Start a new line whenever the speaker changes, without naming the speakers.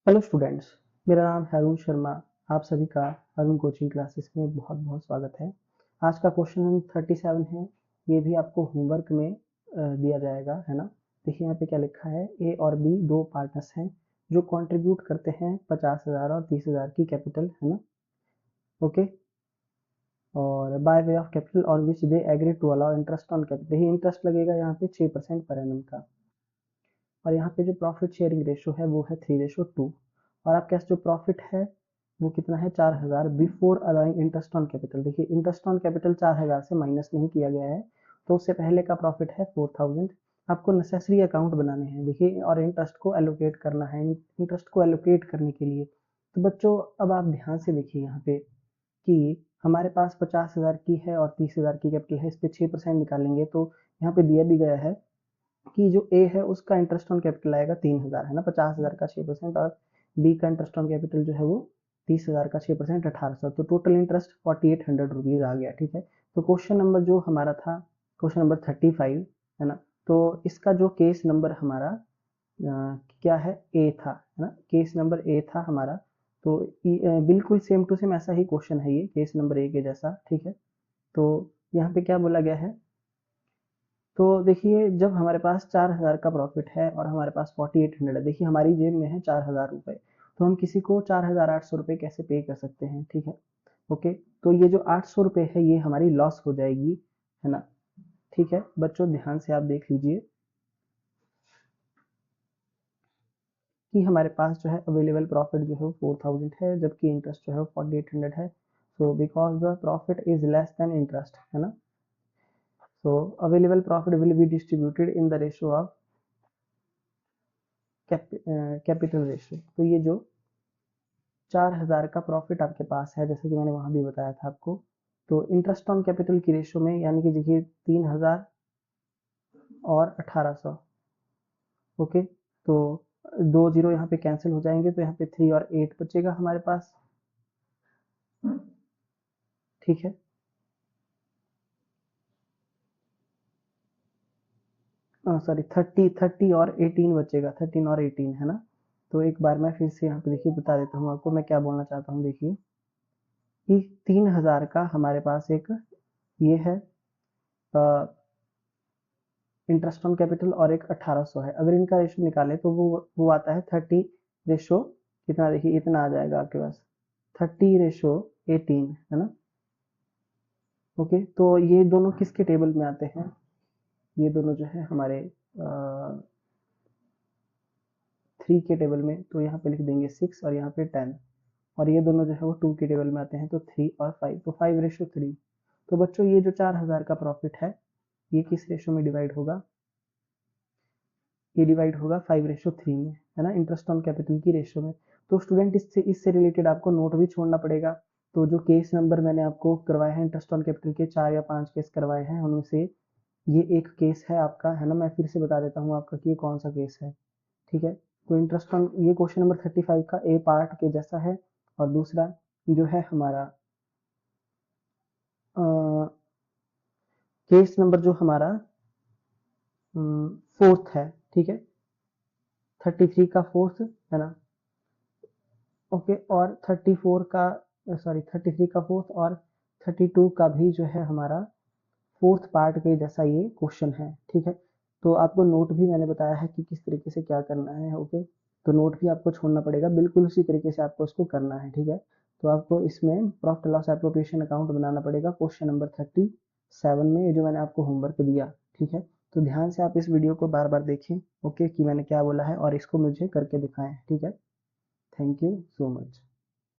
Hello students, मेरा नाम है अरुण शर्मा। आप सभी का अरुण कोचिंग क्लासेस में बहुत बहुत स्वागत है। आज का क्वेश्चन नंबर 37 है। ये भी आपको होमवर्क में दिया जाएगा, है ना। देखिए यहाँ पे क्या लिखा है, ए और बी दो पार्टनर्स हैं जो कंट्रीब्यूट करते हैं 50,000 और 30,000 की कैपिटल, है ना। ओके। और बाय वे ऑफ कैपिटल और which they agree to allow interest on capital. देखिए इंटरेस्ट लगेगा यहाँ पे 6% पर एनम का। और यहाँ पे जो प्रॉफिट शेयरिंग रेशो है वो है 3:2। और आपके पास जो प्रॉफिट है वो कितना है, 4,000 before allowing interest on capital. देखिए इंटरेस्ट ऑन कैपिटल 4,000 से माइनस नहीं किया गया है, तो उससे पहले का प्रॉफिट है 4,000। आपको नेसेसरी अकाउंट बनाने हैं, देखिए, और इंटरेस्ट को एलोकेट करना है। इंटरेस्ट को एलोकेट करने के लिए तो बच्चों अब आप ध्यान से देखिए यहाँ पे कि हमारे पास 50,000 की है और 30,000 की कैपिटल है, इस पे 6% निकालेंगे तो यहाँ पे दिया भी गया है कि जो ए है उसका इंटरेस्ट ऑन कैपिटल आएगा 3,000, है ना, 50,000 का 6%। और बी का इंटरेस्ट ऑन कैपिटल जो है वो 30,000 का 6%, 1800। तो टोटल इंटरेस्ट 4800 रुपीज आ गया। ठीक है। तो क्वेश्चन नंबर जो हमारा था, क्वेश्चन नंबर 35, है ना। तो इसका जो केस नंबर हमारा क्या है, ए था, है ना। केस नंबर ए था हमारा। तो बिल्कुल सेम टू सेम ऐसा ही क्वेश्चन है ये, केस नंबर ए के जैसा। ठीक है। तो यहाँ पे क्या बोला गया है, तो देखिए जब हमारे पास 4,000 का प्रॉफिट है और हमारे पास 4800 है, देखिए हमारी जेब में है 4,000 रुपए, तो हम किसी को 4,800 रुपए कैसे पे कर सकते हैं। ठीक है। ओके। तो ये जो 800 रुपए है ये हमारी लॉस हो जाएगी, है ना। ठीक है बच्चों, ध्यान से आप देख लीजिए कि हमारे पास जो है अवेलेबल प्रॉफिट जो है 4,000 है, जबकि इंटरेस्ट जो है 4800 है। So because the profit is less than interest, है ना। सो available profit will be distributed in the ratio of capital ratio. तो ये जो 4,000 का प्रॉफिट आपके पास है, जैसे कि मैंने वहां भी बताया था आपको, तो इंटरेस्ट ऑन कैपिटल की रेशियो में, यानी कि देखिए 3,000 और 1800। ओके। तो दो जीरो यहाँ पे कैंसिल हो जाएंगे, तो यहाँ पे 3 और 8 बचेगा हमारे पास। ठीक है। सॉरी, 30 और 18 बचेगा, 13 और 18, है ना। तो एक बार मैं फिर से यहाँ पे देखिए बता देता हूँ आपको मैं क्या बोलना चाहता हूँ। देखिए कि 3,000 का हमारे पास एक ये है इंटरेस्ट ऑन कैपिटल, और एक 1800 है। अगर इनका रेशो निकाले तो वो आता है 30 रेशो कितना, देखिए इतना आ जाएगा आपके पास, 30:18, है ना। ओके। तो ये दोनों किसके टेबल में आते हैं, ये दोनों जो है हमारे 3 के टेबल में। तो यहाँ पे लिख देंगे 6 और यहाँ पे 10। और ये दोनों जो है वो 2 के टेबल में आते हैं, तो 3 और 5, तो 5:3। तो बच्चों ये जो 4,000 का प्रॉफिट है ये किस रेशो में डिवाइड होगा, ये डिवाइड होगा 5:3 में, है ना, इंटरेस्ट ऑन कैपिटल की रेशियो में। तो स्टूडेंट इससे रिलेटेड आपको नोट भी छोड़ना पड़ेगा। तो जो केस नंबर मैंने आपको करवाए हैं इंटरेस्ट ऑन कैपिटल के, 4 या 5 केस करवाए हैं, उनमें से ये एक केस है आपका, है ना। मैं फिर से बता देता हूँ आपका कि ये कौन सा केस है। ठीक है। तो इंटरेस्ट ऑन, ये क्वेश्चन नंबर 35 का ए पार्ट के जैसा है। और दूसरा जो है हमारा केस नंबर जो हमारा फोर्थ है। ठीक है। 33 का फोर्थ, है ना। ओके। और 34 का, सॉरी 33 का फोर्थ, और 32 का भी जो है हमारा फोर्थ पार्ट के जैसा ये क्वेश्चन है। ठीक है। तो आपको नोट भी मैंने बताया है कि किस तरीके से क्या करना है। ओके। तो नोट भी आपको छोड़ना पड़ेगा, बिल्कुल उसी तरीके से आपको इसको करना है। ठीक है। तो आपको इसमें प्रॉफिट लॉस एप्रोप्रिएशन अकाउंट बनाना पड़ेगा क्वेश्चन नंबर 37 में, ये जो मैंने आपको होमवर्क दिया। ठीक है। तो ध्यान से आप इस वीडियो को बार बार देखें, ओके, कि मैंने क्या बोला है, और इसको मुझे करके दिखाएं। ठीक है। Thank you so much.